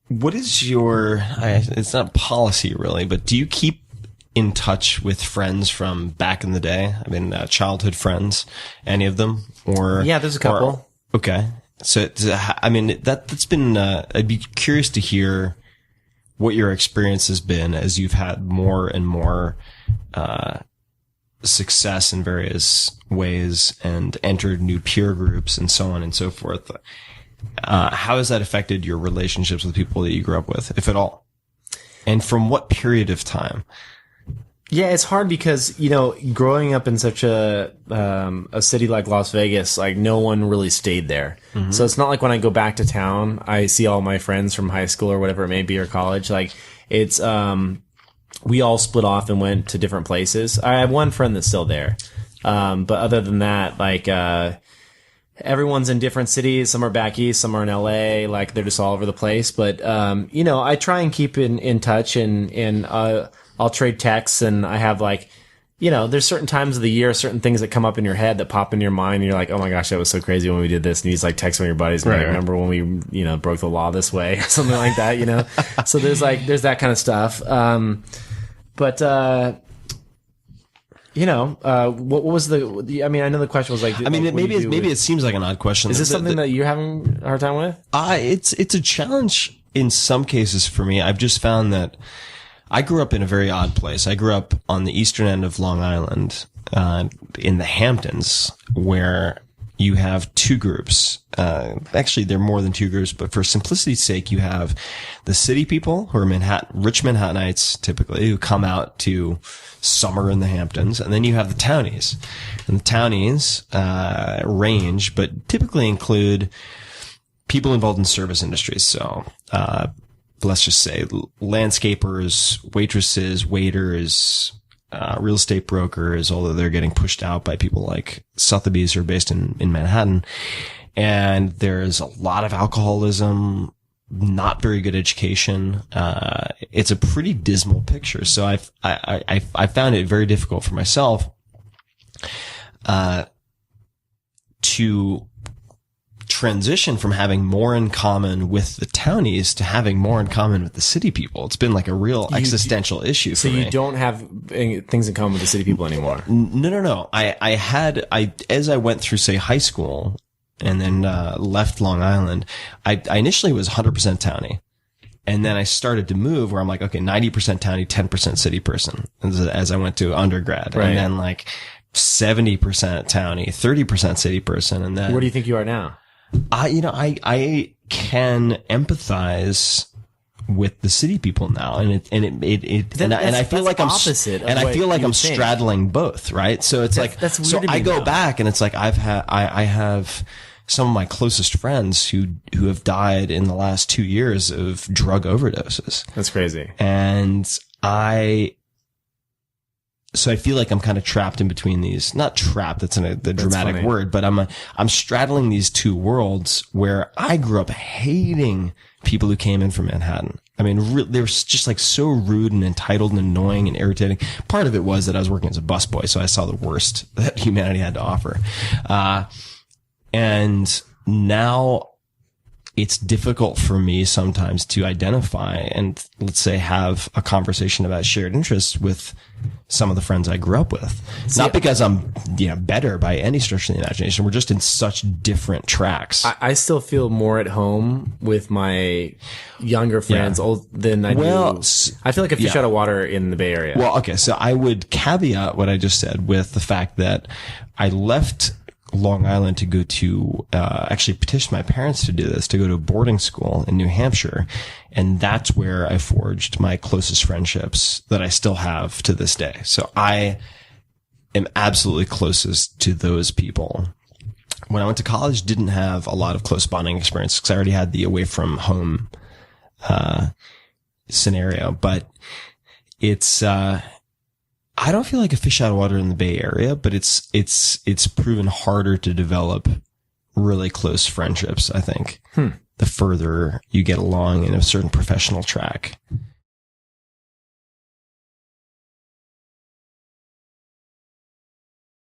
What is your, it's not policy really, but do you keep in touch with friends from back in the day? I mean, childhood friends, any of them? Or yeah, there's a couple. Okay. So, I mean, that's been, I'd be curious to hear what your experience has been as you've had more and more, success in various ways and entered new peer groups and so on and so forth. How has that affected your relationships with people that you grew up with, if at all? And from what period of time? Yeah, it's hard because, you know, growing up in such a city like Las Vegas, like no one really stayed there. Mm-hmm. So it's not like when I go back to town, I see all my friends from high school or whatever it may be, or college. Like it's, we all split off and went to different places. I have one friend that's still there. But other than that, like, everyone's in different cities. Some are back east, some are in LA. Like they're just all over the place. But, you know, I try and keep in touch and I'll trade texts, and I have like, you know, there's certain times of the year, certain things that come up in your head that pop in your mind, and you're like, oh my gosh, that was so crazy when we did this. And he's like texting your buddies, and like, remember when we, you know, broke the law this way, or something like that, you know? So there's that kind of stuff. But you know, what was the, I mean, I know the question was like, I mean, like, maybe it seems like an odd question. Is this something that you're having a hard time with? It's a challenge in some cases for me. I've just found that I grew up in a very odd place. I grew up on the eastern end of Long Island, in the Hamptons, where you have two groups. Actually, there are more than two groups, but for simplicity's sake, you have the city people who are rich Manhattanites, typically, who come out to summer in the Hamptons, and then you have the townies. And the townies, range, but typically include people involved in service industries. So, let's just say landscapers, waitresses, waiters, real estate brokers, although they're getting pushed out by people like Sotheby's who are based in Manhattan. And there's a lot of alcoholism, not very good education. It's a pretty dismal picture. So I found it very difficult for myself, to transition from having more in common with the townies to having more in common with the city people. It's been like a real existential issue for me. So you don't have things in common with the city people anymore? No. As I went through, say, high school and then left Long Island, I initially was 100% townie. And then I started to move where I'm like, okay, 90% townie, 10% city person as I went to undergrad. Right. And then like 70% townie, 30% city person. And then where do you think you are now? I can empathize with the city people now, and I feel like I'm opposite, and I feel like I'm straddling both, right? So it's that's weird. So I go back, and it's like I have some of my closest friends who have died in the last 2 years of drug overdoses. That's crazy. And so I feel like I'm kind of trapped in between these. Not trapped, that's the dramatic word, but I'm straddling these two worlds where I grew up hating people who came in from Manhattan. I mean, they were just like so rude and entitled and annoying and irritating. Part of it was that I was working as a busboy, so I saw the worst that humanity had to offer. And now it's difficult for me sometimes to identify and, let's say, have a conversation about shared interests with some of the friends I grew up with. Not because I'm, better by any stretch of the imagination. We're just in such different tracks. I still feel more at home with my younger friends than I do. I feel like a fish out of water in the Bay Area. Well, okay. So I would caveat what I just said with the fact that I left Long Island to go to, actually petitioned my parents to do this, to go to a boarding school in New Hampshire. And that's where I forged my closest friendships that I still have to this day. So I am absolutely closest to those people. When I went to college, didn't have a lot of close bonding experience because I already had the away from home, scenario, but it's, I don't feel like a fish out of water in the Bay Area, but it's proven harder to develop really close friendships, I think. The further you get along in a certain professional track.